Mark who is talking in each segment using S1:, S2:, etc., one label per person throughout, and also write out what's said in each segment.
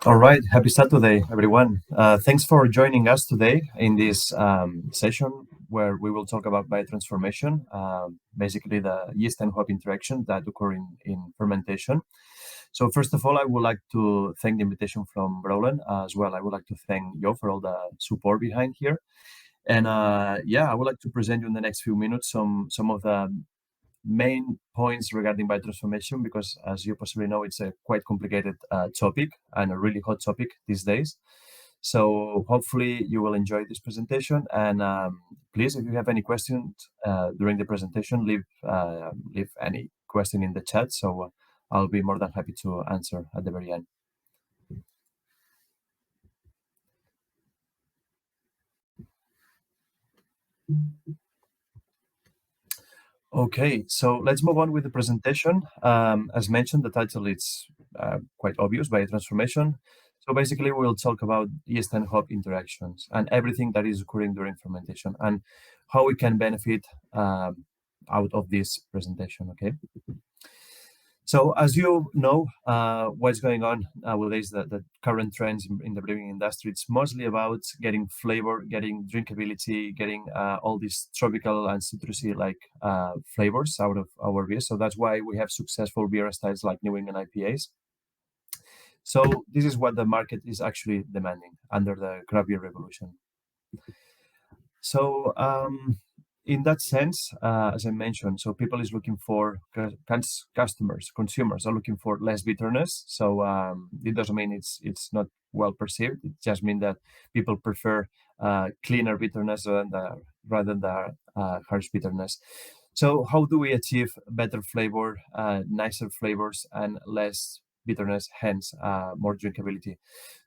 S1: All right, happy Saturday, everyone. Thanks for joining us today in this session where we will talk about biotransformation, basically the yeast and hop interaction that occur in fermentation. So, first of all, I would like to thank the invitation from Roland as well. I would like to thank you for all the support behind here. And I would like to present you in the next few minutes some of the main points regarding biotransformation because, as you possibly know, it's a quite complicated topic and a really hot topic these days. So hopefully you will enjoy this presentation. And please, if you have any questions during the presentation, leave any question in the chat. So I'll be more than happy to answer at the very end. Okay, so let's move on with the presentation. As mentioned, the title is quite obvious, biotransformation. So basically, we'll talk about yeast and hop interactions and everything that is occurring during fermentation and how we can benefit out of this presentation. Okay. So, as you know, what's going on nowadays, the current trends in the brewing industry, it's mostly about getting flavor, getting drinkability, getting all these tropical and citrusy like flavors out of our beer. So that's why we have successful beer styles like New England IPAs. So this is what the market is actually demanding under the craft beer revolution. So in that sense, as I mentioned, so people is looking for customers, consumers are looking for less bitterness. So it doesn't mean it's not well perceived. It just means that people prefer cleaner bitterness rather than the harsh bitterness. So how do we achieve better flavor, nicer flavors, and less bitterness, hence more drinkability?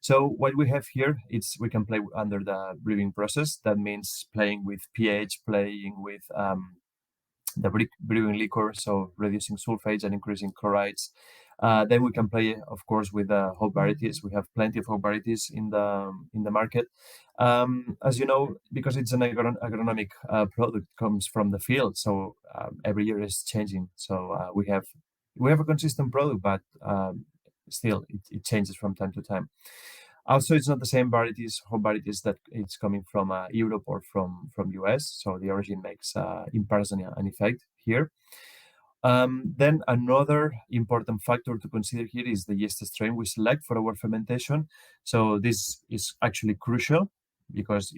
S1: So what we have here is we can play under the brewing process. That means playing with pH, playing with the brewing liquor, so reducing sulfates and increasing chlorides. Then we can play, of course, with the hop varieties. We have plenty of hop varieties in the market. As you know, because it's an agronomic product, comes from the field, so every year is changing. So we have a consistent product, but still it changes from time to time. Also, it's not the same varieties, hop varieties that it's coming from Europe or from US. So the origin makes in person an effect here. Then another important factor to consider here is the yeast strain we select for our fermentation. So this is actually crucial because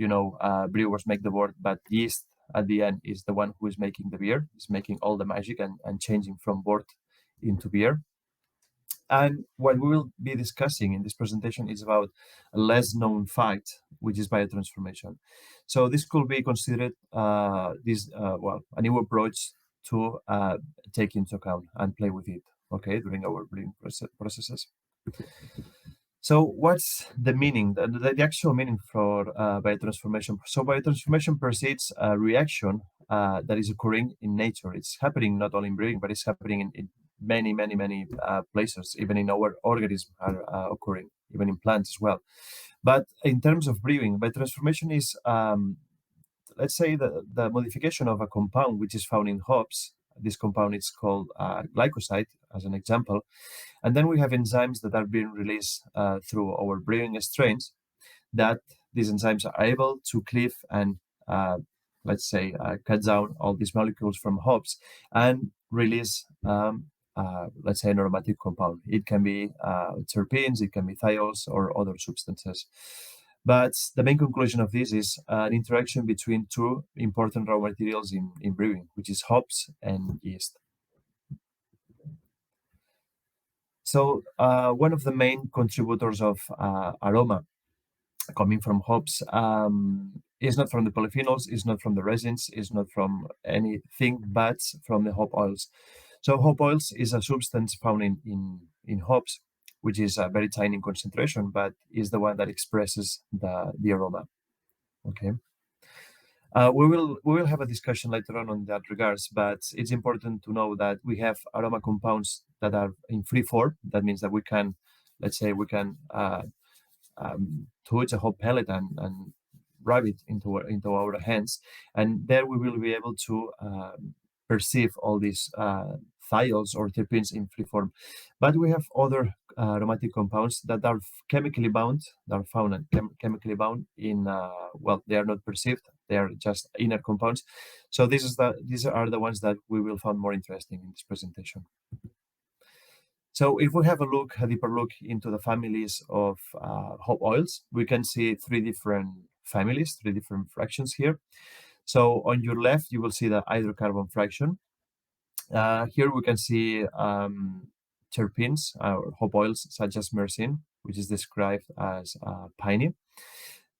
S1: brewers make the wort, but yeast at the end is the one who is making the beer, is making all the magic and changing from wort into beer. And what we will be discussing in this presentation is about a less known fact, which is biotransformation. So this could be considered a new approach to take into account and play with it, okay, during our brewing processes. So what's the meaning, the actual meaning for biotransformation? So biotransformation precedes a reaction that is occurring in nature. It's happening not only in brewing, but it's happening in many places, even in our organism are occurring, even in plants as well. But in terms of brewing, biotransformation is, let's say, the modification of a compound which is found in hops. This compound is called glycoside, as an example. And then we have enzymes that are being released through our brewing strains that these enzymes are able to cleave and, cut down all these molecules from hops and release, let's say, an aromatic compound. It can be terpenes, it can be thiols, or other substances. But the main conclusion of this is an interaction between two important raw materials in brewing, which is hops and yeast. So one of the main contributors of aroma coming from hops is not from the polyphenols, is not from the resins, is not from anything but from the hop oils. So hop oils is a substance found in hops, which is a very tiny concentration, but is the one that expresses the aroma. Okay. We will have a discussion later on that regards, but it's important to know that we have aroma compounds that are in free form. That means that we can, let's say, touch a hop pellet and rub it into our hands, and there we will be able to perceive all these thiols or terpenes in free form. But we have other aromatic compounds that are chemically bound, that are found and chemically bound in, well, they are not perceived, they are just inner compounds. So these are the ones that we will find more interesting in this presentation. So if we have a deeper look into the families of hop oils, we can see three different families, three different fractions here. So on your left, you will see the hydrocarbon fraction. Here we can see terpenes, hop oils such as myrcene, which is described as piney.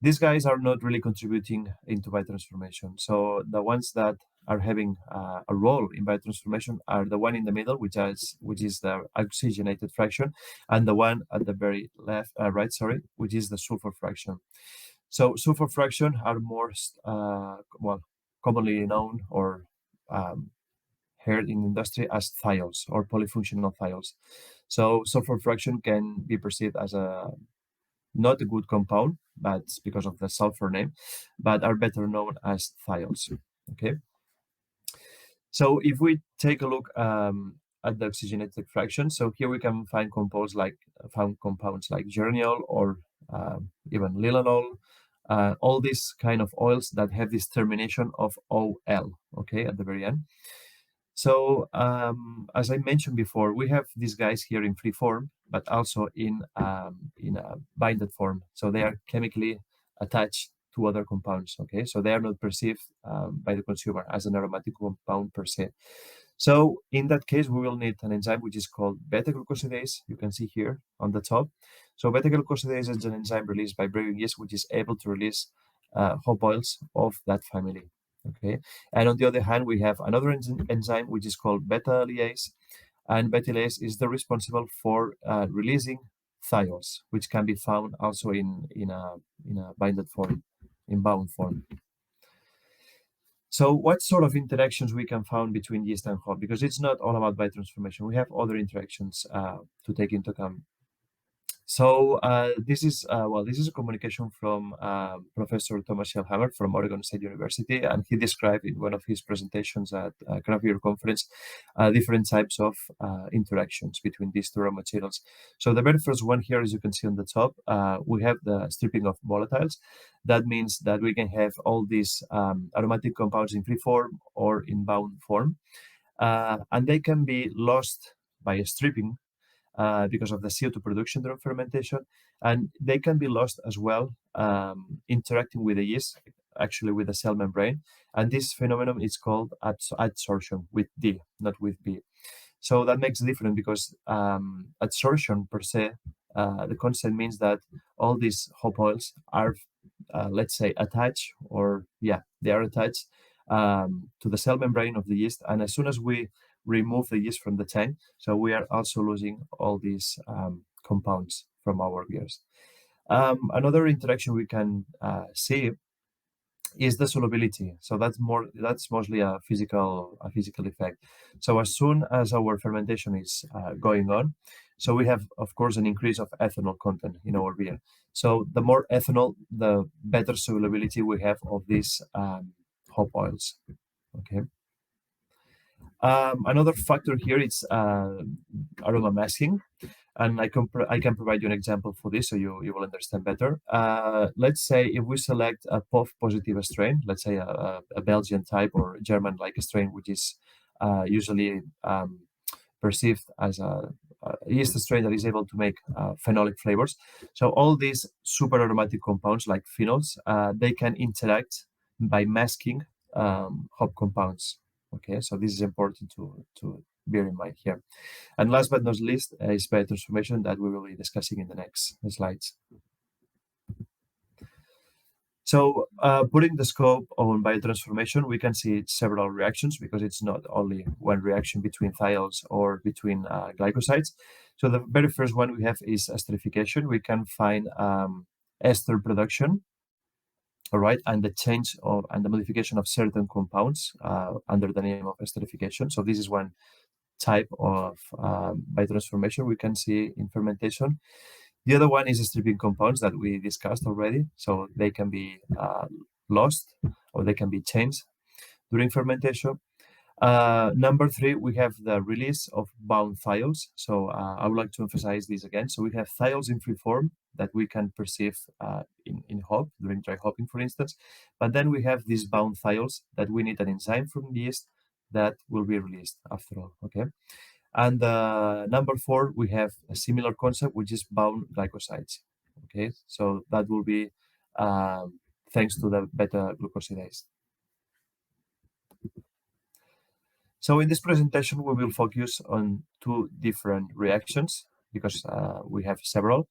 S1: These guys are not really contributing into biotransformation. So the ones that are having a role in biotransformation are the one in the middle, which is the oxygenated fraction, and the one at the very right, which is the sulfur fraction. So sulfur fraction are more well, commonly known or heard in industry as thiols or polyfunctional thiols. So sulfur fraction can be perceived as a not a good compound, but because of the sulfur name, but are better known as thiols. Okay. So if we take a look at the oxygenated fraction, so here we can find compounds like geraniol or even lilanol, all these kind of oils that have this termination of OL, okay, at the very end. So as I mentioned before, we have these guys here in free form, but also in a binded form. So they are chemically attached to other compounds. Okay, so they are not perceived by the consumer as an aromatic compound per se. So in that case, we will need an enzyme which is called beta-glucosidase. You can see here on the top. So beta-glucosidase is an enzyme released by brewing yeast, which is able to release hop oils of that family. Okay, and on the other hand, we have another enzyme which is called beta-allease, and beta-allease is the responsible for releasing thiols, which can be found also in a binded form, in bound form. So what sort of interactions we can find between yeast and hop? Because it's not all about biotransformation. We have other interactions to take into account. So this is a communication from Professor Thomas Lallemand from Oregon State University, and he described in one of his presentations at a craft beer conference different types of interactions between these two raw materials. So the very first one here, as you can see on the top, we have the stripping of volatiles. That means that we can have all these aromatic compounds in free form or in bound form, and they can be lost by stripping because of the CO2 production during fermentation, and they can be lost as well interacting with the yeast, actually with the cell membrane, and this phenomenon is called adsorption with D, not with B. So that makes a difference because adsorption per se, the concept means that all these hop oils are, let's say, attached, or they are attached to the cell membrane of the yeast, and as soon as we remove the yeast from the tank, so we are also losing all these compounds from our beers. Another interaction we can see is the solubility. So that's mostly a physical effect. So as soon as our fermentation is going on, so we have, of course, an increase of ethanol content in our beer. So the more ethanol, the better solubility we have of these hop oils. Okay. Another factor here is aroma masking, and I can provide you an example for this so you will understand better. Let's say if we select a POF positive strain, let's say a Belgian type or German like a strain, which is usually perceived as a yeast strain that is able to make phenolic flavors. So all these super aromatic compounds like phenols, they can interact by masking hop compounds. Okay, so this is important to bear in mind here. And last but not least is biotransformation that we will be discussing in the next slides. So putting the scope on biotransformation, we can see several reactions because it's not only one reaction between thiols or between glycosides. So the very first one we have is esterification. We can find ester production, all right, and the change of and the modification of certain compounds under the name of esterification. So this is one type of biotransformation we can see in fermentation. The other one is stripping compounds that we discussed already. So they can be lost or they can be changed during fermentation. Number three, we have the release of bound thiols. So I would like to emphasize this again. So we have thiols in free form that we can perceive in hop during dry hopping, for instance. But then we have these bound thiols that we need an enzyme from the yeast that will be released after all. Okay. And number four, we have a similar concept, which is bound glycosides. Okay. So that will be thanks to the beta glucosidase. So in this presentation, we will focus on two different reactions because we have several.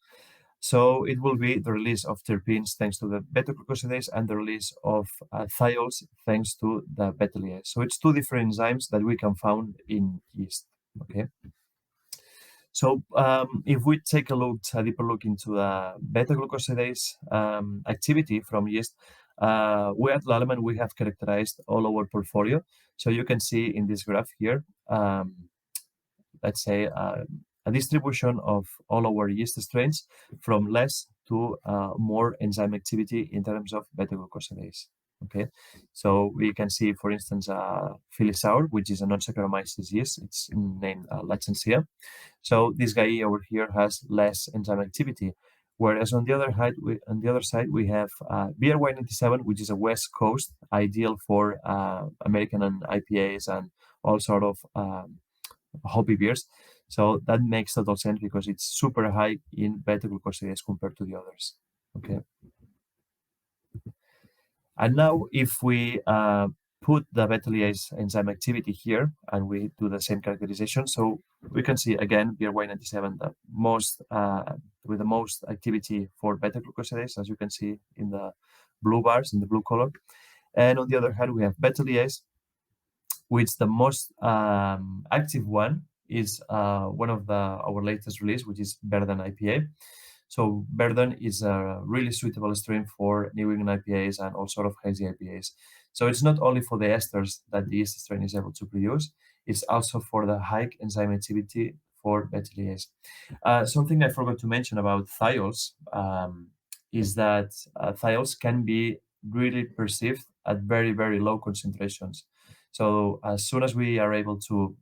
S1: So it will be the release of terpenes thanks to the beta-glucosidase and the release of thiols thanks to the beta-lyase. So it's two different enzymes that we can found in yeast. Okay. So if we take a deeper look into the beta-glucosidase activity from yeast, we at Lallemand, we have characterized all our portfolio. So you can see in this graph here, let's say a distribution of all our yeast strains from less to more enzyme activity in terms of beta-glucosidase. Okay, so we can see, for instance, Phyllis-Sour, which is a non-Saccharomyces yeast. It's named Lachensia. So this guy over here has less enzyme activity. Whereas on the other side, we have BRY97, which is a West Coast, ideal for American and IPAs and all sort of hoppy beers. So that makes total sense because it's super high in beta-glucosidase compared to the others. Okay. And now if we put the beta-lyase enzyme activity here and we do the same characterization, so we can see again BRY97 the most with the most activity for beta-glucosidase, as you can see in the blue bars in the blue color. And on the other hand, we have beta-lyase, which the most active one is one of our latest release, which is Verden IPA. So Verden is a really suitable strain for New England IPAs and all sort of hazy IPAs. So it's not only for the esters that the yeast strain is able to produce, it's also for the high enzyme activity for beta-lyase. Something I forgot to mention about thiols is that thiols can be really perceived at very, very low concentrations. So as soon as we are able to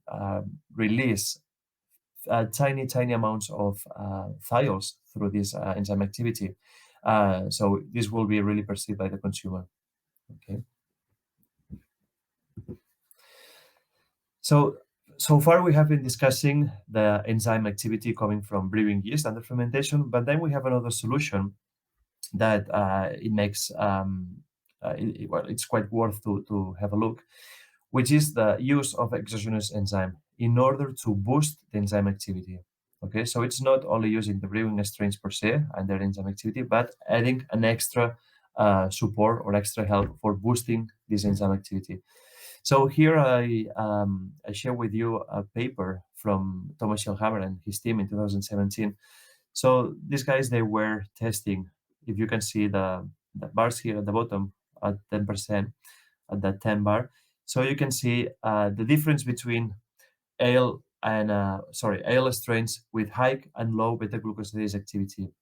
S1: release tiny, tiny amounts of thiols through this enzyme activity, so this will be really perceived by the consumer. Okay. So far we have been discussing the enzyme activity coming from brewing yeast under fermentation, but then we have another solution that it makes well, it's quite worth to have a look, which is the use of exogenous enzyme in order to boost the enzyme activity. Okay, so it's not only using the brewing strains per se and their enzyme activity, but adding an extra support or extra help for boosting this enzyme activity. So here I share with you a paper from Thomas Schellhammer and his team in 2017. So these guys, they were testing, if you can see the bars here at the bottom at 10%, at that 10 bar. So you can see the difference between ale and ale strains with high and low beta-glucosidase activity.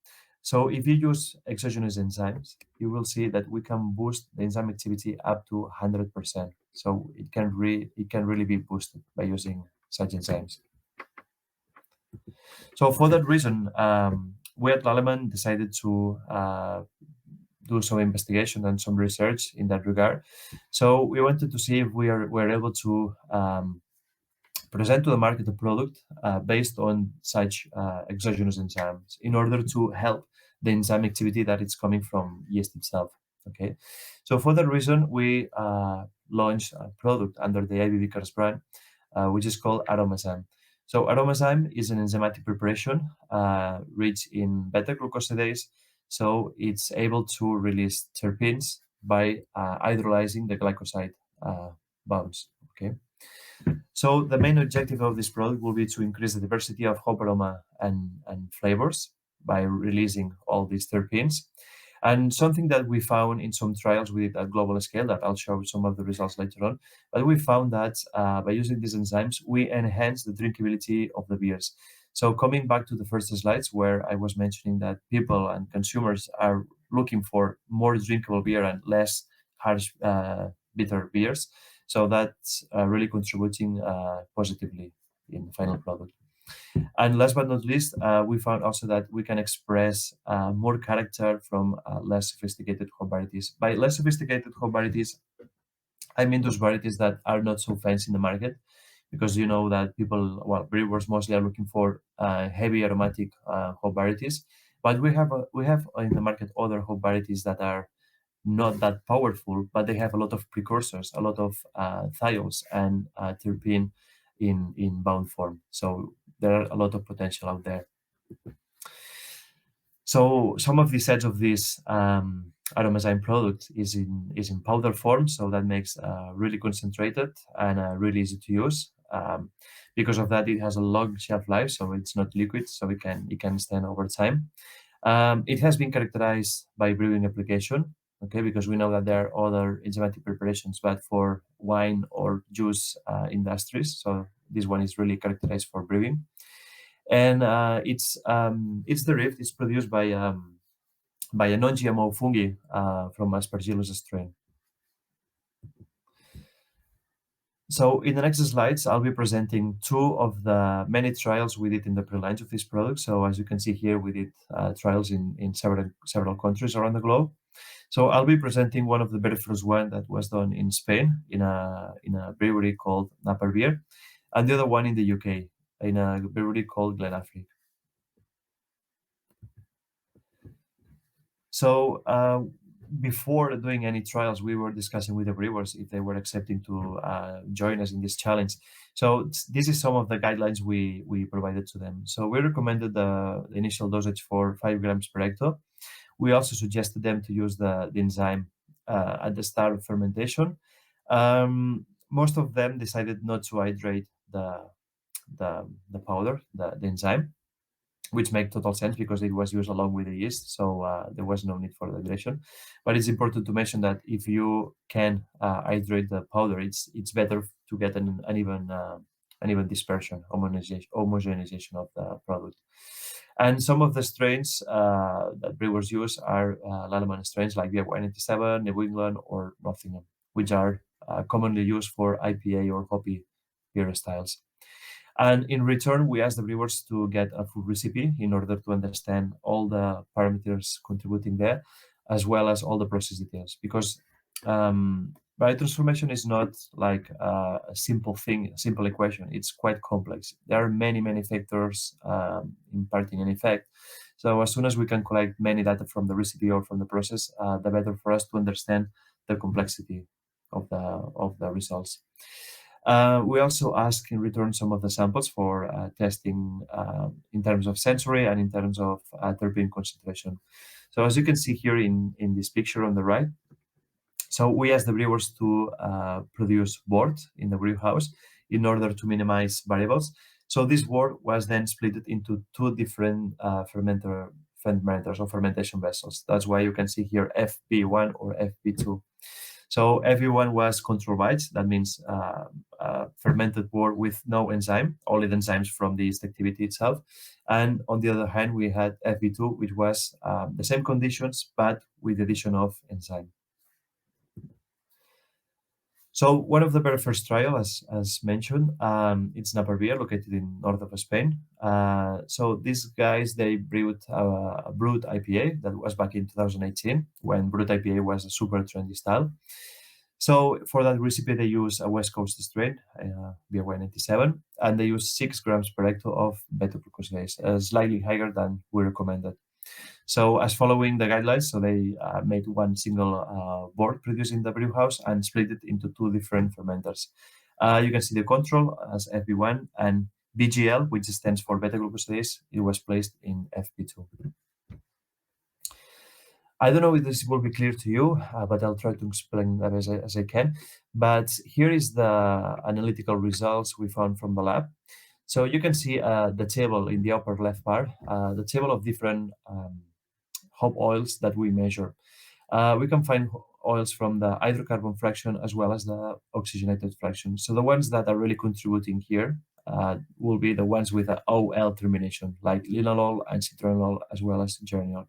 S1: So if you use exogenous enzymes, you will see that we can boost the enzyme activity up to 100%. So it can really be boosted by using such enzymes. So for that reason, we at Lallemand decided to do some investigation and some research in that regard. So we wanted to see if we're able to present to the market a product based on such exogenous enzymes in order to help the enzyme activity that is coming from yeast itself. Okay, so for that reason, we launched a product under the IB Vickers brand, which is called Aromazyme. So Aromazyme is an enzymatic preparation rich in beta-glucosidase, so it's able to release terpenes by hydrolyzing the glycoside bonds. Okay. So the main objective of this product will be to increase the diversity of hop aroma and flavors by releasing all these terpenes. And something that we found in some trials we did at global scale, that I'll show some of the results later on, but we found that by using these enzymes, we enhance the drinkability of the beers. So coming back to the first slides where I was mentioning that people and consumers are looking for more drinkable beer and less harsh, bitter beers. So that's really contributing positively in the final product. And last but not least, we found also that we can express more character from less sophisticated hop varieties. By less sophisticated hop varieties, I mean those varieties that are not so fancy in the market, because you know that people, well, brewers mostly are looking for heavy aromatic hop varieties. But we have in the market other hop varieties that are not that powerful, but they have a lot of precursors, a lot of thiols and terpene in bound form. So there are a lot of potential out there. So some of the sets of this Aromazyme product is in powder form, so that makes really concentrated and really easy to use. Because of that, it has a long shelf life, so it's not liquid, so it can stand over time. It has been characterized by brewing application, okay, because we know that there are other enzymatic preparations, but for wine or juice industries. So this one is really characterized for brewing, and it's derived. It's produced by a non-GMO fungi from Aspergillus strain. So in the next slides, I'll be presenting two of the many trials we did in the pre-launch of this product. So as you can see here, we did trials in several countries around the globe. So I'll be presenting one of the very first one that was done in Spain in a brewery called Napa Beer, and the other one in the UK in a brewery called Glenafric. So before doing any trials, we were discussing with the brewers if they were accepting to join us in this challenge. So this is some of the guidelines we provided to them. So we recommended the initial dosage for 5 grams per hectare. We also suggested them to use the enzyme at the start of fermentation. Most of them decided not to hydrate the powder, the enzyme, which make total sense because it was used along with the yeast, so there was no need for hydration. But it's important to mention that if you can hydrate the powder, it's better to get an even dispersion, homogenization of the product. And some of the strains that brewers use are Lallemand strains like BY97, New England, or Nottingham, which are commonly used for IPA or hoppy beer styles. And in return, we asked the brewers to get a full recipe in order to understand all the parameters contributing there, as well as all the process details. Because biotransformation is not like a simple thing, a simple equation. It's quite complex. There are many, many factors imparting an effect. So as soon as we can collect many data from the recipe or from the process, the better for us to understand the complexity of the results. We also ask in return some of the samples for testing in terms of sensory and in terms of terpene concentration. So as you can see here in this picture on the right, so we asked the brewers to produce wort in the brew house in order to minimize variables. So this wort was then split into two different fermenters or fermentation vessels. That's why you can see here FB1 or FB2. So FB1 was control bites. That means fermented wort with no enzyme, only the enzymes from the yeast activity itself. And on the other hand, we had FB2, which was the same conditions, but with the addition of enzyme. So one of the very first trial, as mentioned, it's Napa Beer, located in north of Spain. So these guys, they brewed a brut IPA that was back in 2018, when brut IPA was a super trendy style. So for that recipe, they use a West Coast strain, BY97, and they use 6 grams per hectare of beta-glucosidase, slightly higher than we recommended. So as following the guidelines, so they made one single wort produced in the brew house and split it into two different fermenters. You can see the control as FB1, and BGL, which stands for beta-glucosidase, it was placed in FB2. I don't know if this will be clear to you, but I'll try to explain that as I can. But here is the analytical results we found from the lab. So you can see the table in the upper left part, the table of different hop oils that we measure. We can find oils from the hydrocarbon fraction as well as the oxygenated fraction. So the ones that are really contributing here will be the ones with the OL termination, like linalool and citronellol as well as geraniol.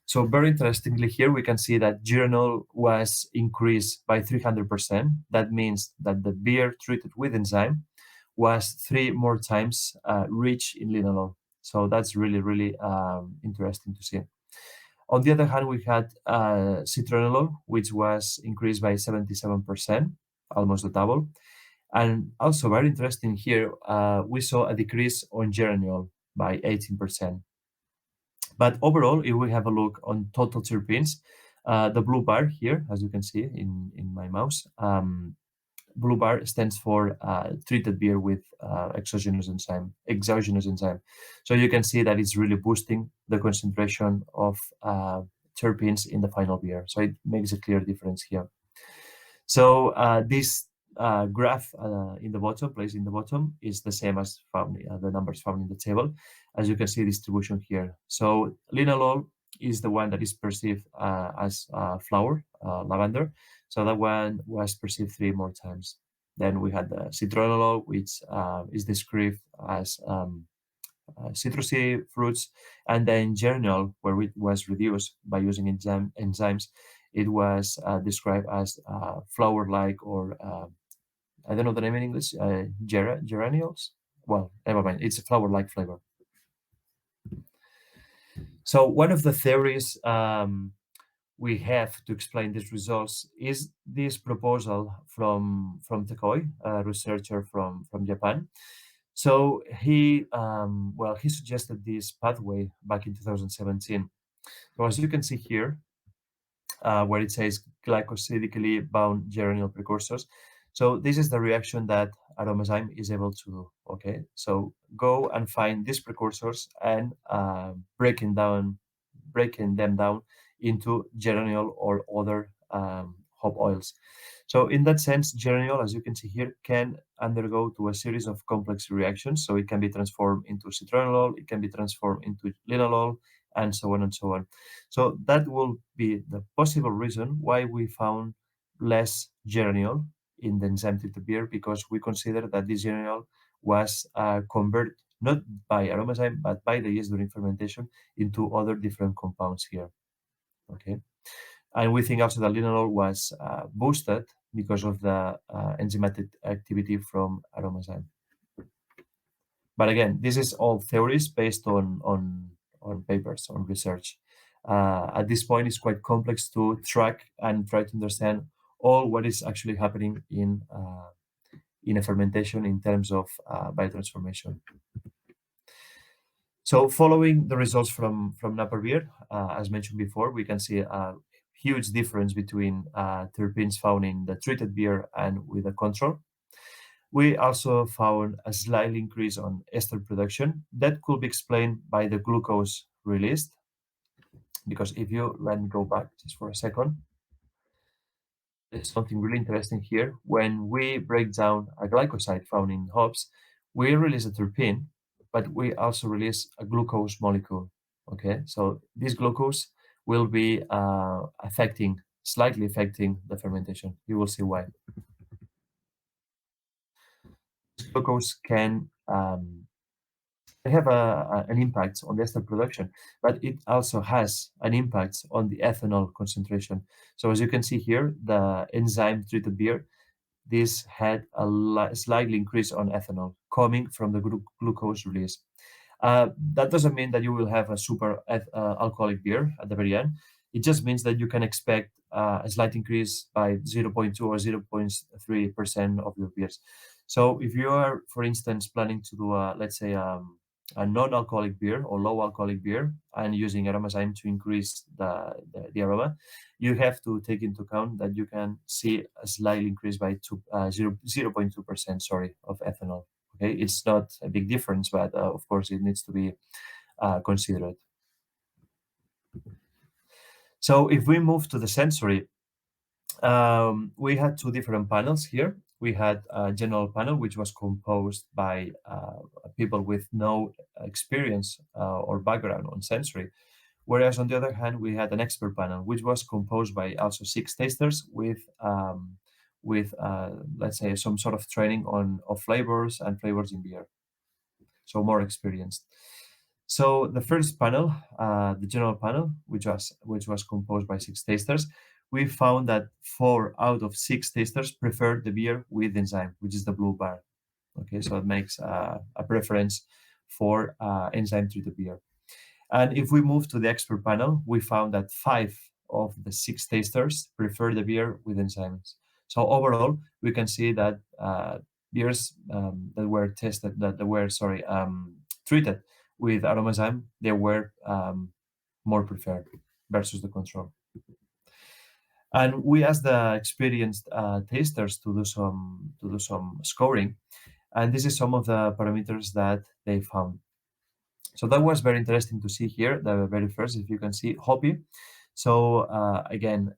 S1: So very interestingly here, we can see that geranol was increased by 300%. That means that the beer treated with enzyme was 3 more times rich in linalool. So that's really, really interesting to see. On the other hand, we had citronellol, which was increased by 77%, almost the double. And also very interesting here, we saw a decrease on geraniol by 18%. But overall, if we have a look on total terpenes, the blue bar here, as you can see in my mouse, blue bar stands for treated beer with exogenous enzyme. So you can see that it's really boosting the concentration of terpenes in the final beer. So it makes a clear difference here. So this graph in the bottom, placed in the bottom, is the same as found the numbers found in the table. As you can see, distribution here. So linalool is the one that is perceived as flower, lavender. So that one was perceived 3 more times. Then we had the citronellol, which is described as citrusy fruits, and then geraniol, where it was reduced by using enzymes, it was described as flower-like, or I don't know the name in English, geranials. Well, never mind. It's a flower-like flavor. So one of the theories we have to explain these results is this proposal from Takoi, a researcher from Japan. So he suggested this pathway back in 2017. So as you can see here, where it says glycosidically bound geranyl precursors. So this is the reaction that aromazyme is able to do. Okay, so go and find these precursors and breaking them down into geranyl or other hop oils. So in that sense, geranyl, as you can see here, can undergo to a series of complex reactions. So it can be transformed into citronellol, it can be transformed into linalool, and so on and so on. So that will be the possible reason why we found less geraniol in the enzyme treated beer, because we consider that this geraniol was converted not by aromazyme but by the yeast during fermentation into other different compounds here. Okay, and we think also that linalool was boosted because of the enzymatic activity from aromazyme. But again, this is all theories based on papers, on research. At this point, it's quite complex to track and try to understand all what is actually happening in a fermentation in terms of biotransformation. So following the results from Napa beer, as mentioned before, we can see a huge difference between terpenes found in the treated beer and with the control. We also found a slight increase on ester production. That could be explained by the glucose released, because if you let me go back just for a second, there's something really interesting here. When we break down a glycoside found in hops, we release a terpene, but we also release a glucose molecule. Okay, so this glucose will be slightly affecting the fermentation. You will see why. Glucose can have an impact on the ester production, but it also has an impact on the ethanol concentration. So as you can see here, the enzyme treated beer, this had a slightly increase on ethanol coming from the glucose release. That doesn't mean that you will have a super alcoholic beer at the very end. It just means that you can expect a slight increase by 0.2 or 0.3% of your beers. So if you are, for instance, planning to do, let's say, a non-alcoholic beer or low alcoholic beer and using aromazyme to increase the aroma, you have to take into account that you can see a slight increase by 0.2%, sorry, of ethanol. Okay, it's not a big difference, but of course it needs to be considered. So if we move to the sensory, we had two different panels here. We had a general panel, which was composed by people with no experience or background on sensory. Whereas on the other hand, we had an expert panel, which was composed by also 6 tasters with let's say, some sort of training of flavors and flavors in beer. So more experienced. So the first panel, the general panel, which was composed by 6 tasters, we found that 4 out of 6 tasters preferred the beer with enzyme, which is the blue bar. Okay, so it makes a preference for enzyme treated beer. And if we move to the expert panel, we found that 5 of the 6 tasters prefer the beer with enzymes. So overall, we can see that beers that were tested, that were treated with aromazyme, they were more preferred versus the control. And we asked the experienced tasters to do some scoring, and this is some of the parameters that they found. So that was very interesting to see here. The very first, if you can see, hoppy. So again,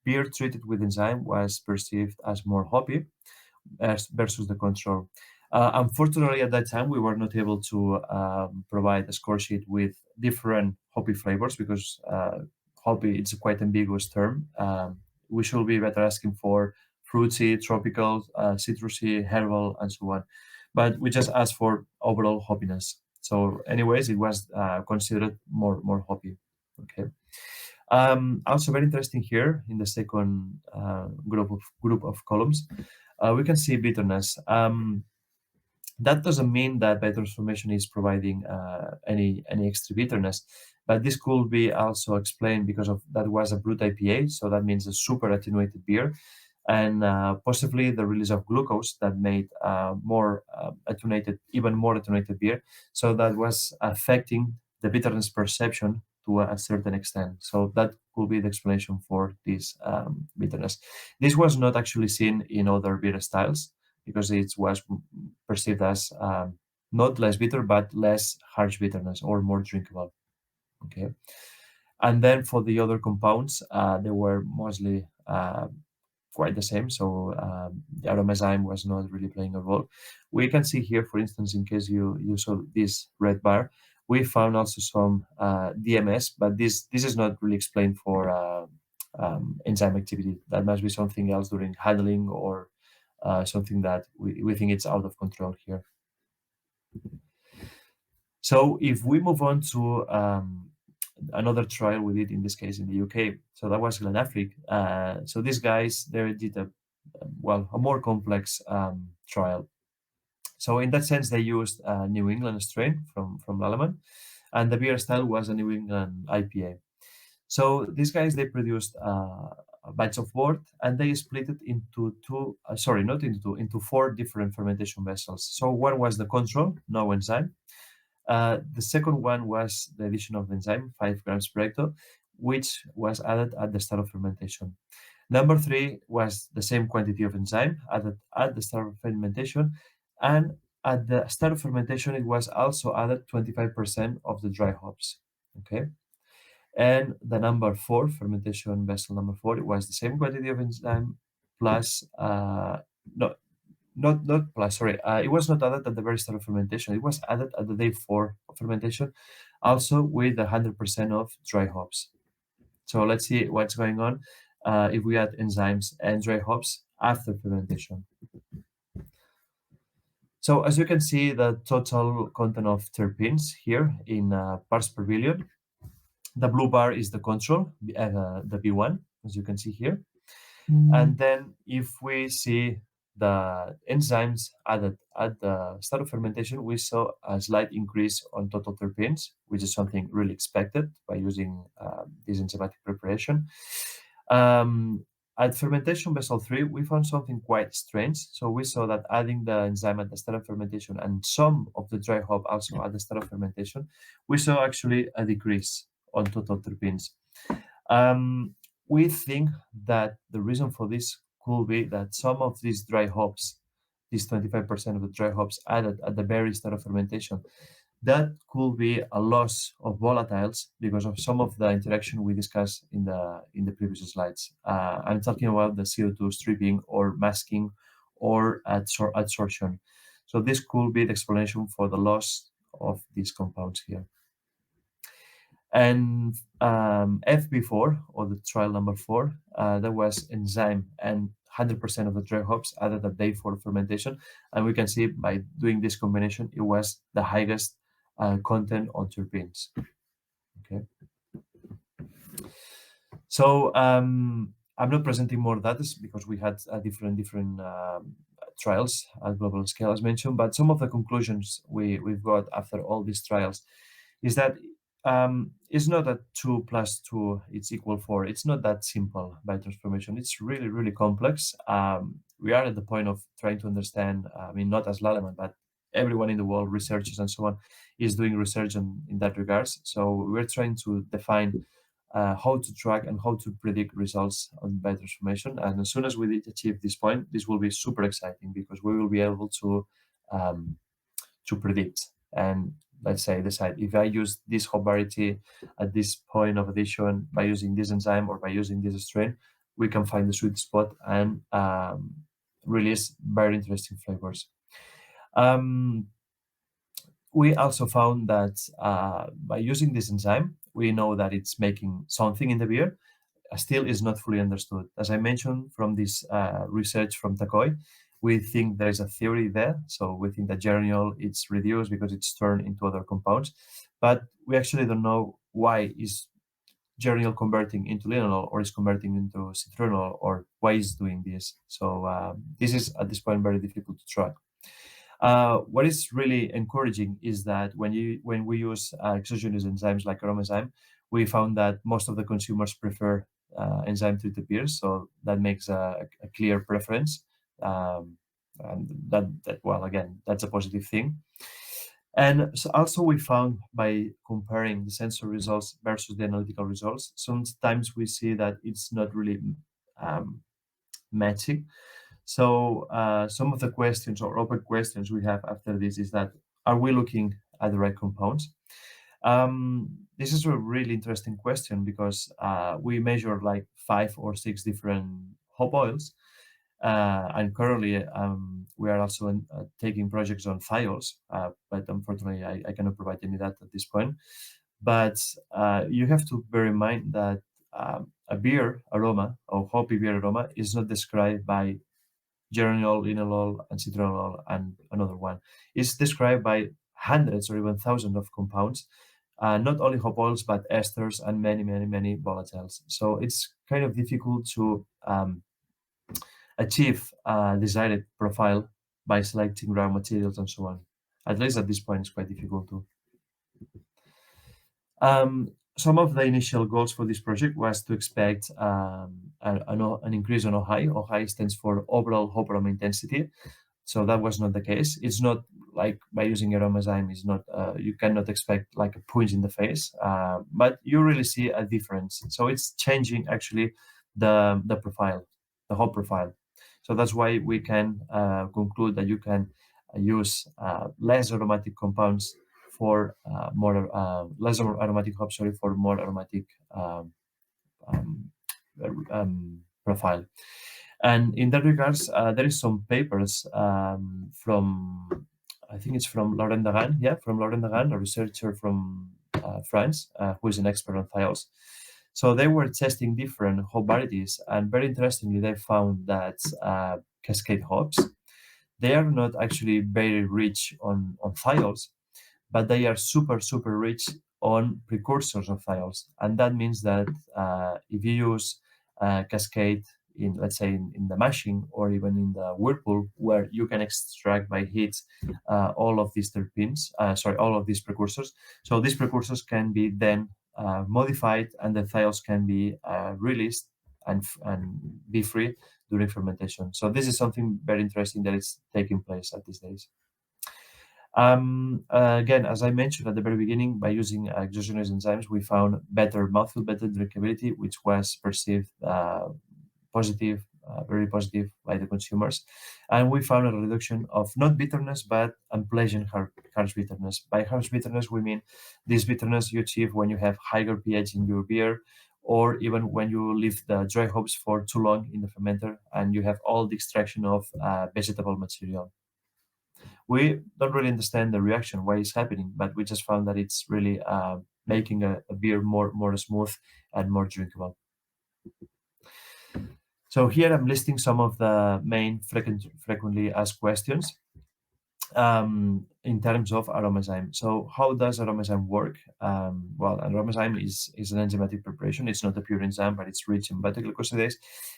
S1: beer treated with enzyme was perceived as more hoppy versus the control. Unfortunately, at that time, we were not able to provide a score sheet with different hoppy flavors because hoppy, it's a quite ambiguous term. We should be better asking for fruity, tropical, citrusy, herbal, and so on. But we just asked for overall hoppiness. So anyways, it was considered more hoppy. Okay. Also very interesting here in the second group of columns, we can see bitterness. That doesn't mean that biotransformation is providing any extra bitterness, but this could be also explained because of that was a brut IPA, so that means a super attenuated beer, and possibly the release of glucose that made even more attenuated beer. So that was affecting the bitterness perception to a certain extent. So that could be the explanation for this bitterness. This was not actually seen in other beer styles because it was perceived as not less bitter, but less harsh bitterness or more drinkable. Okay. And then for the other compounds, they were mostly quite the same. So the aromazyme was not really playing a role. We can see here, for instance, in case you saw this red bar, we found also some DMS, but this is not really explained for enzyme activity. That must be something else during handling or something that we think it's out of control here. So if we move on to another trial we did in this case in the UK, so that was Glenafric. So these guys, they did a more complex trial. So in that sense, they used a New England strain from Lallemand, and the beer style was a New England IPA. So these guys, they produced a batch of wort, and they split it into into 4 different fermentation vessels. So one was the control, no enzyme. The second one was the addition of enzyme, 5 grams per hectare, which was added at the start of fermentation. Number 3 was the same quantity of enzyme added at the start of fermentation, and at the start of fermentation, it was also added 25% of the dry hops. Okay. And the number 4, fermentation vessel number 4, it was the same quantity of enzyme plus, no, not plus, sorry, it was not added at the very start of fermentation. It was added at the day 4 of fermentation, also with 100% of dry hops. So let's see what's going on if we add enzymes and dry hops after fermentation. So as you can see, the total content of terpenes here in parts per billion. The blue bar is the control, the B1, as you can see here. And then if we see the enzymes added at the start of fermentation, we saw a slight increase on total terpenes, which is something really expected by using this enzymatic preparation. At fermentation vessel 3, we found something quite strange. So we saw that adding the enzyme at the start of fermentation and some of the dry hop also at the start of fermentation, we saw actually a decrease on total terpenes. We think that the reason for this could be that some of these dry hops, these 25% of the dry hops added at the very start of fermentation, that could be a loss of volatiles because of some of the interaction we discussed in the previous slides. I'm talking about the CO2 stripping or masking or adsorption. So this could be the explanation for the loss of these compounds here. And FB4, or the trial number 4, there was enzyme and 100% of the dry hops added at day 4 fermentation. And we can see by doing this combination, it was the highest content on terpenes. Okay. So I'm not presenting more data because we had different trials at global scale, as mentioned. But some of the conclusions we've got after all these trials is that it's not that 2 + 2 it's equal 4. It's not that simple by transformation. It's really complex. We are at the point of trying to understand. I mean, not as Lallemand, but everyone in the world, researchers and so on, is doing research in that regards. So we're trying to define how to track and how to predict results on biotransformation. And as soon as we did achieve this point, this will be super exciting because we will be able um, to predict and, let's say, decide if I use this hop variety at this point of addition by using this enzyme or by using this strain, we can find the sweet spot and release very interesting flavors. We also found that by using this enzyme, we know that it's making something in the beer. Still is not fully understood. As I mentioned from this research from Takoi, we think there is a theory there. So we think that geraniol it's reduced because it's turned into other compounds, but we actually don't know why is geraniol converting into linalool or is converting into citronol or why is doing this. So this is at this point very difficult to track. What is really encouraging is that when we use exogenous enzymes like aromazyme, we found that most of the consumers prefer enzyme treated beers, so that makes a clear preference. And that, well, again, that's a positive thing. And so also we found by comparing the sensor results versus the analytical results, sometimes we see that it's not really um, matching. So some of the questions or open questions we have after this is that, are we looking at the right compounds? This is a really interesting question because we measure like 5 or 6 different hop oils. And currently we are also taking projects on thiols, but unfortunately I cannot provide any data at this point. But you have to bear in mind that a beer aroma or hoppy beer aroma is not described by geraniol, linalool, and citronol, and another one. It's described by hundreds or even thousands of compounds, not only hop oils, but esters and many volatiles. So it's kind of difficult to achieve a desired profile by selecting raw materials and so on. At least at this point, it's quite difficult to. Some of the initial goals for this project was to expect an increase on OHI. OHI stands for overall hop aroma intensity. So that was not the case. It's not like by using aromazyme, is not you cannot expect like a punch in the face, but you really see a difference. So it's changing actually the profile, the hop profile. So that's why we can conclude that you can use less aromatic compounds for more less aromatic hops, sorry, for more aromatic um, profile. And in that regards, there is some papers from, I think it's from Laurent Dagan, from Laurent Dagan, a researcher from France, who is an expert on thiols. So they were testing different hop varieties, and very interestingly, they found that cascade hops, they are not actually very rich on thiols, but they are super rich on precursors of thiols. And that means that if you use cascade in, let's say, in the mashing or even in the whirlpool, where you can extract by heat all of these terpenes, all of these precursors. So these precursors can be then modified, and the thiols can be released and be free during fermentation. So this is something very interesting that is taking place at these days. Again, as I mentioned at the very beginning, by using exogenous enzymes, we found better mouthfeel, better drinkability, which was perceived positive, very positive by the consumers. And we found a reduction of not bitterness, but unpleasant harsh bitterness. By harsh bitterness, we mean this bitterness you achieve when you have higher pH in your beer, or even when you leave the dry hops for too long in the fermenter and you have all the extraction of vegetable material. We don't really understand the reaction, why it's happening, but we just found that it's really making a beer more smooth and more drinkable. So here I'm listing some of the main frequently asked questions. in terms of aromazyme. So how does aromazyme work? Well, aromazyme is an enzymatic preparation. It's not a pure enzyme, but it's rich in beta-glucosidase.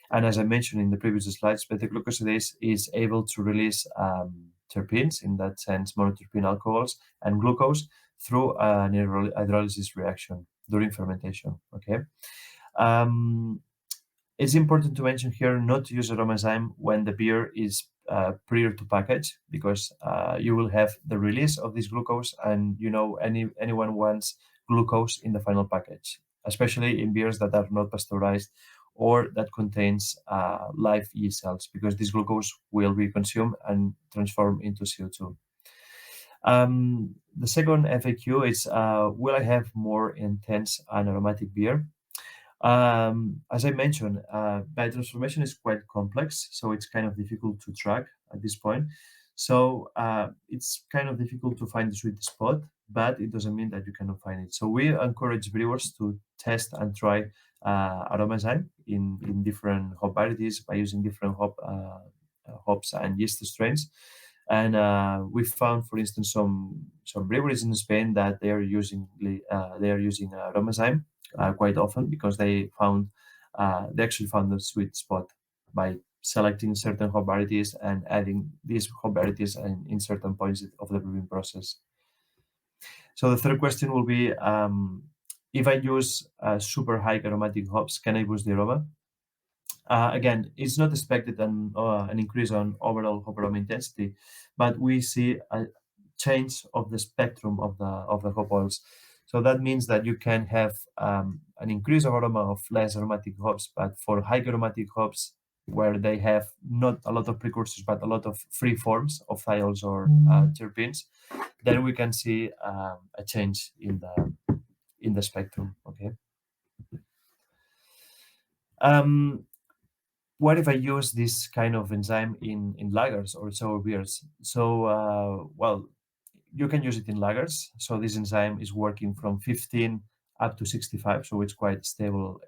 S1: And as I mentioned in the previous slides, beta-glucosidase is able to release terpenes, in that sense, monoterpene alcohols and glucose through an hydrolysis reaction during fermentation. Okay. Um, it's important to mention here not to use aromazyme when the beer is prior to package, because you will have the release of this glucose, and anyone wants glucose in the final package, especially in beers that are not pasteurized or that contains live yeast cells, because this glucose will be consumed and transformed into CO2. The second FAQ is, will I have more intense and aromatic beer? As I mentioned, biotransformation is quite complex, so it's kind of difficult to track at this point. So it's kind of difficult to find the sweet spot, but it doesn't mean that you cannot find it. So we encourage brewers to test and try aromazyme in different hop varieties by using different hops and yeast strains. And we found, for instance, some breweries in Spain that they are using aromazyme quite often, because they actually found the sweet spot by selecting certain hop varieties and adding these hop varieties in certain points of the brewing process. So the third question will be, if I use super high aromatic hops, can I boost the aroma? Again, it's not expected an increase on overall hop aroma intensity, but we see a change of the spectrum of the hop oils. So that means that you can have an increase of aroma of less aromatic hops, but for high aromatic hops, where they have not a lot of precursors but a lot of free forms of thiols or terpenes, then we can see a change in the spectrum. Okay. What if I use this kind of enzyme in lagers or sour beers? So, well, you can use it in lagers. So this enzyme is working from 15 up to 65, so it's quite stable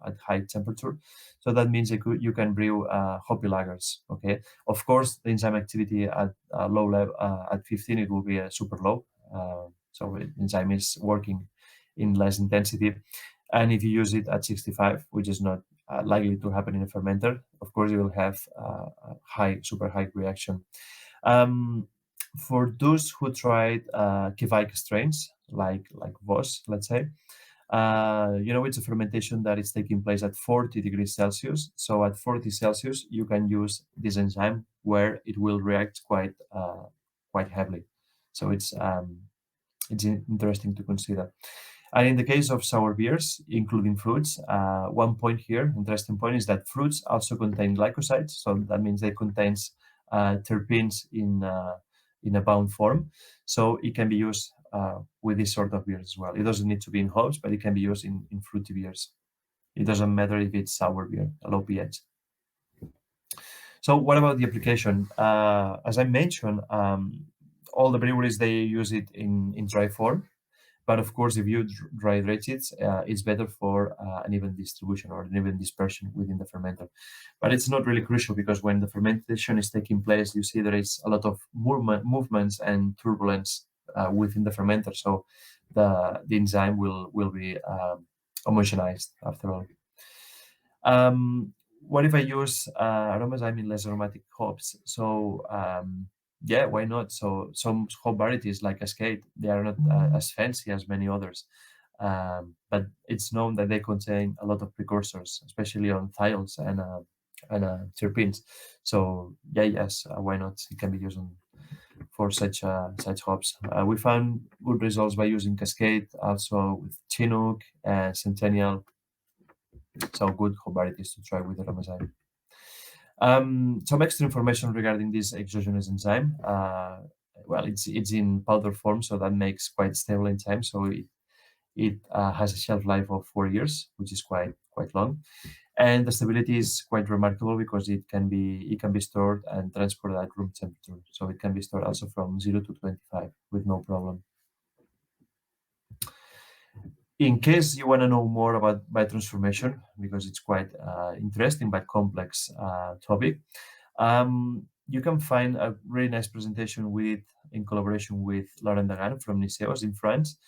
S1: at high temperature. So that means you can brew hoppy lagers. Okay. Of course, the enzyme activity at low level at 15 it will be super low. So the enzyme is working in less intensity. And if you use it at 65, which is not likely to happen in a fermenter, of course you will have a super high reaction. For those who tried Kveik strains, like Voss, let's say, it's a fermentation that is taking place at 40 degrees Celsius. So at 40 Celsius, you can use this enzyme where it will react quite heavily. So it's interesting to consider. And in the case of sour beers, including fruits, one point here, interesting point, is that fruits also contain glycosides. So that means they contains terpenes in a bound form. So it can be used with this sort of beer as well. It doesn't need to be in hops, but it can be used in fruity beers. It doesn't matter if it's sour beer, a low pH. So what about the application? As I mentioned, all the breweries, they use it in dry form. But of course, if you dry hydrate it, it's better for an even distribution or an even dispersion within the fermenter. But it's not really crucial, because when the fermentation is taking place, you see there is a lot of movements and turbulence within the fermenter. So the enzyme will be homogenized after all. What if I use aromazyme in less aromatic hops? So yeah, why not? So some hop varieties like Cascade, they are not as fancy as many others, but it's known that they contain a lot of precursors, especially on thiols and terpenes. So yeah, yes, why not? It can be used for such hops. We found good results by using Cascade, also with Chinook and Centennial. So good hop varieties to try with aromazyme. Some extra information regarding this exogenous enzyme. Well, it's in powder form, so that makes quite stable enzyme. So it has a shelf life of 4 years, which is quite long, and the stability is quite remarkable, because it can be stored and transported at room temperature. So it can be stored also from 0 to 25 with no problem. In case you want to know more about biotransformation, because it's quite interesting but complex topic, you can find a really nice presentation with in collaboration with Lallemand from Niceos in France.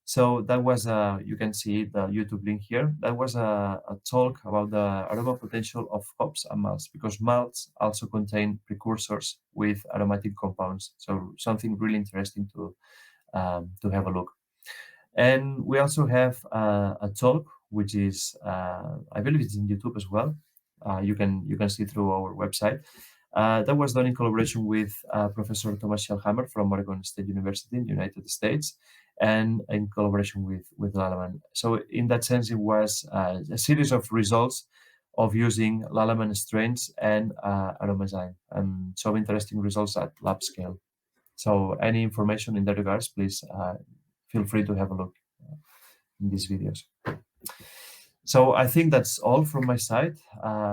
S1: So that was you can see the YouTube link here. That was a talk about the aroma potential of hops and malts, because malts also contain precursors with aromatic compounds. So something really interesting to have a look. And we also have a talk which is I believe it's in YouTube as well. You can see through our website. That was done in collaboration with Professor Thomas Schellhammer from Oregon State University in the United States, and in collaboration with Lallemand. So in that sense, it was a series of results of using Lallemand strains and Aromazyme, and some interesting results at lab scale. So any information in that regards, please feel free to have a look in these videos. So I think that's all from my side.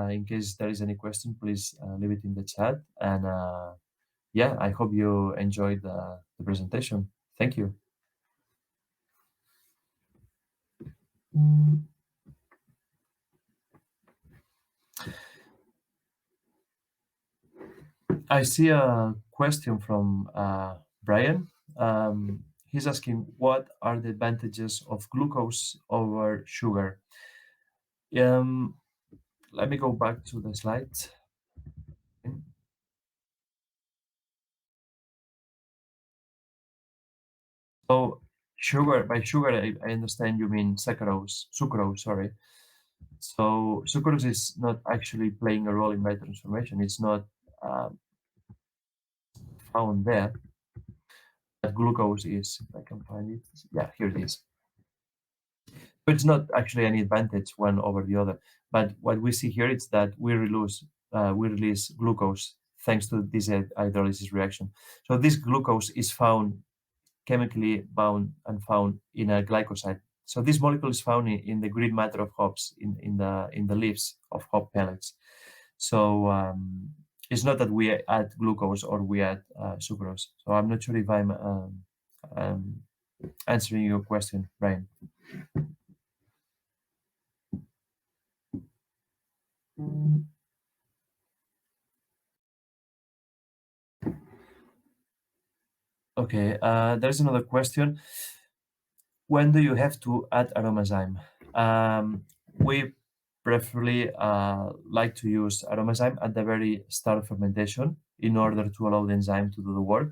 S1: In case there is any question, please leave it in the chat. And yeah, I hope you enjoyed the presentation. Thank you. I see a question from Brian. He's asking, what are the advantages of glucose over sugar? Let me go back to the slide. So sugar, by sugar, I understand you mean sucrose, sorry. So sucrose is not actually playing a role in biotransformation. It's not found there, but glucose is. If I can find it. Yeah, here it is. But it's not actually any advantage one over the other. But what we see here is that we release glucose thanks to this hydrolysis reaction. So this glucose is found chemically bound and found in a glycoside. So this molecule is found in the green matter of hops, in the leaves of hop pellets. So it's not that we add glucose or we add sucrose. So I'm not sure if I'm answering your question, Brian. Okay, there's another question. When do you have to add Aromazyme? We preferably like to use Aromazyme at the very start of fermentation in order to allow the enzyme to do the work.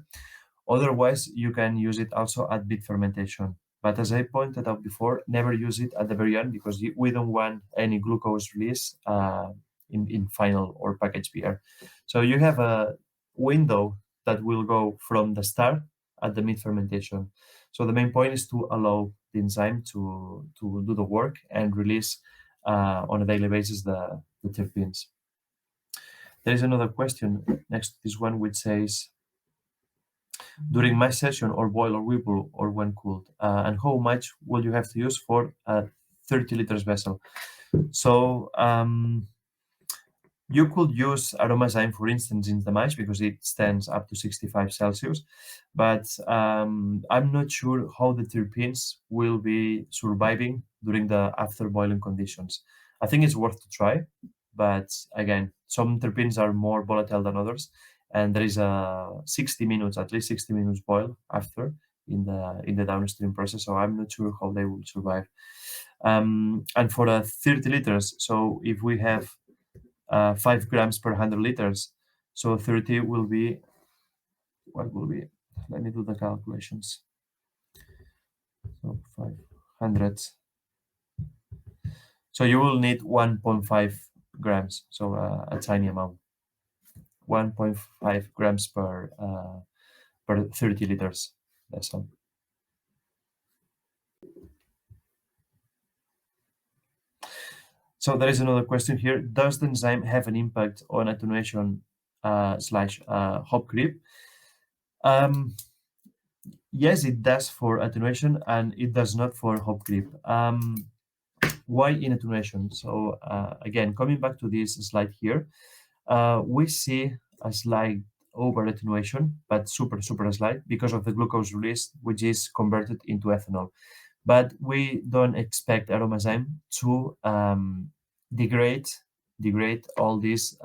S1: Otherwise, you can use it also at mid fermentation. But as I pointed out before, never use it at the very end, because we don't want any glucose release in final or packaged beer. So you have a window that will go from the start at the mid fermentation. So the main point is to allow the enzyme to do the work and release on a daily basis the terpenes. There is another question next to this one, which says, during my session or boil or whirlpool or when cooled, and how much will you have to use for a 30 liters vessel? So you could use Aromazyme, for instance, in the mash because it stands up to 65 Celsius, but I'm not sure how the terpenes will be surviving during the after boiling conditions. I think it's worth to try, but again, some terpenes are more volatile than others, and there is a 60 minutes, at least 60 minutes boil after in the downstream process, so I'm not sure how they will survive. And for a 30 liters, so if we have 5 grams per 100 liters. So 30 will be, what will be? Let me do the calculations. So 500. So you will need 1.5 grams, so a tiny amount. 1.5 grams per 30 liters vessel. So there is another question here. Does the enzyme have an impact on attenuation slash hop creep? Yes, it does for attenuation, and it does not for hop creep. Why in attenuation? So again, coming back to this slide here, we see a slight over attenuation, but super slight because of the glucose release, which is converted into ethanol. But we don't expect Aromazyme to degrade all these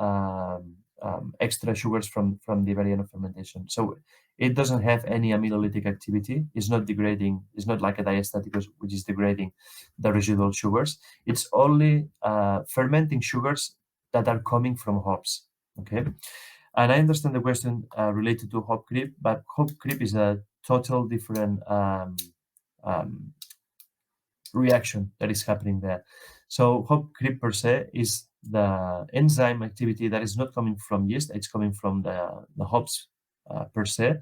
S1: extra sugars from the very end of fermentation. So it doesn't have any amylolytic activity. It's not degrading. It's not like a diastatic, which is degrading the residual sugars. It's only fermenting sugars that are coming from hops. Okay, and I understand the question related to hop creep, but hop creep is a total different um, reaction that is happening there. So hop creep per se is the enzyme activity that is not coming from yeast, it's coming from the hops per se.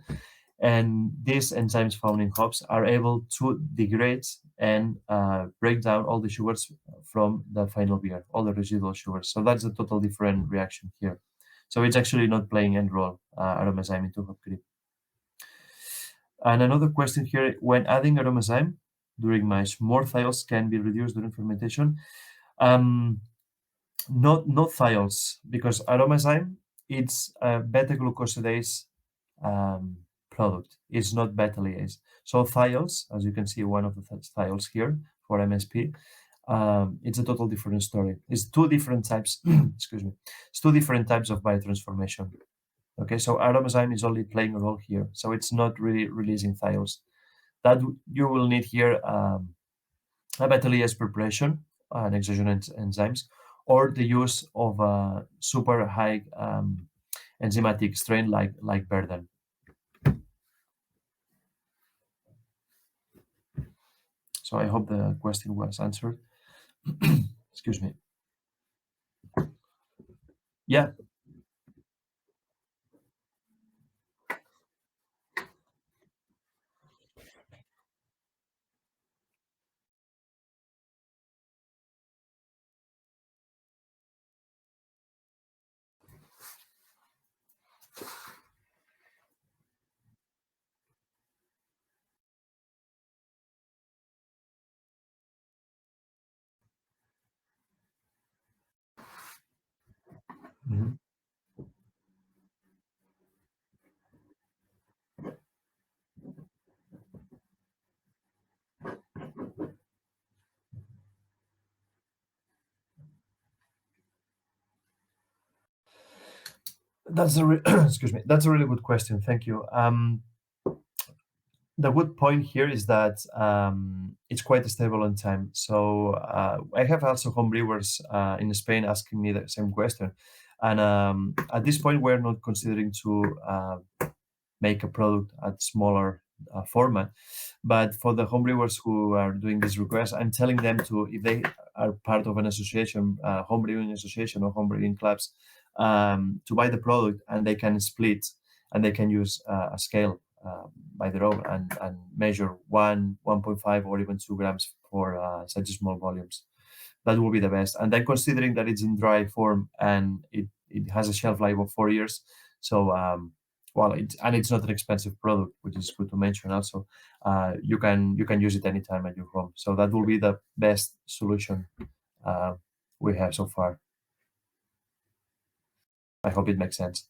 S1: And these enzymes found in hops are able to degrade and break down all the sugars from the final beer, all the residual sugars. So that's a total different reaction here. So it's actually not playing any role, aromazyme into hop creep. And another question here, when adding aromazyme during mash, more thiols can be reduced during fermentation. Um, not thiols, because aromazyme, it's a beta-glucosidase product. It's not beta-lyase. So thiols, as you can see, one of the thiols here for MSP, it's a total different story. It's two different types, excuse me, it's two different types of biotransformation. Okay, so aromazyme is only playing a role here, so it's not really releasing thiols. That you will need here a beta-lyase preparation and exogenous enzymes, or the use of a super high enzymatic strain like Verden. So I hope the question was answered. Excuse me. Yeah. Mhm. That's a excuse me. That's a really good question. Thank you. The good point here is that it's quite stable on time. So I have also home brewers in Spain asking me the same question, and at this point we're not considering to make a product at smaller format. But for the homebrewers who are doing this request, I'm telling them to, if they are part of an association, homebrewing association or homebrewing clubs, to buy the product and they can split and they can use a scale by their own and measure 1.5 or even 2 grams for such small volumes. That will be the best. And then considering that it's in dry form and it has a shelf life of 4 years, so well, it's not an expensive product, which is good to mention also. You can use it anytime at your home. So that will be the best solution uh, we have so far. I hope it makes sense.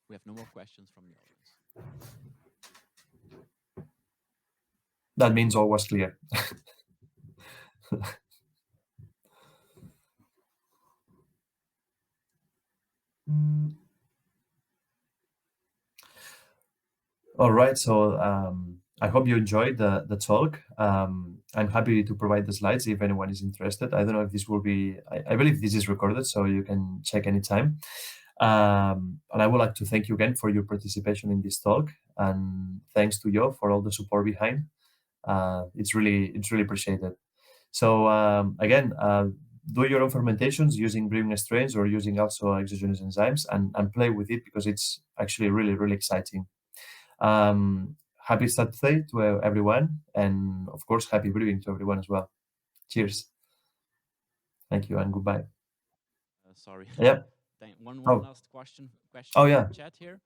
S2: We have no more questions from the audience.
S1: That means all was clear. Mm. All right. So I hope you enjoyed the talk. I'm happy to provide the slides if anyone is interested. I don't know if this will be, I believe this is recorded, so you can check anytime. And I would like to thank you again for your participation in this talk. And thanks to you for all the support behind. It's really appreciated. So again, do your own fermentations using brewing strains or using also exogenous enzymes and play with it because it's actually really exciting. Happy Saturday to everyone, and of course, happy brewing to everyone as well. Cheers. Thank you and goodbye.
S2: Sorry.
S1: Yeah.
S2: One
S1: Oh.
S2: last question
S1: Oh
S2: from
S1: yeah.
S2: the chat here.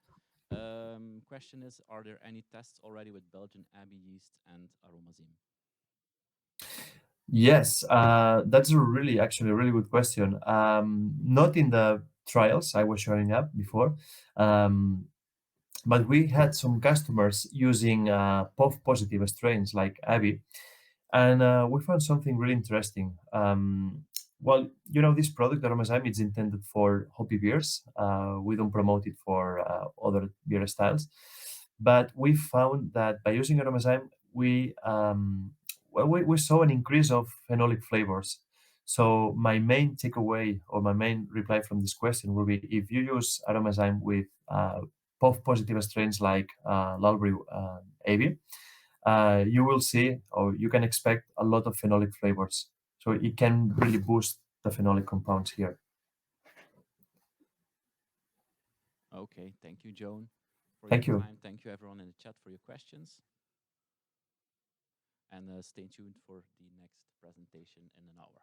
S2: Question is, are there any tests already with Belgian Abbey yeast and aromazyme?
S1: Yes, that's a really, actually, a really good question. Not in the trials I was showing up before, um, but we had some customers using POF positive strains like Abby, and we found something really interesting. Well, you know, this product, Aromazyme, is intended for hoppy beers. We don't promote it for other beer styles. But we found that by using Aromazyme, we saw an increase of phenolic flavors. So my main takeaway or my main reply from this question will be if you use Aromazyme with POF positive strains like Lallemand AB, you will see or you can expect a lot of phenolic flavors. So it can really boost the phenolic compounds here.
S2: Okay, thank you, Joan, for your
S1: Thank you.
S2: time. Thank you, everyone in the chat, for your questions. And stay tuned for the next presentation in an hour.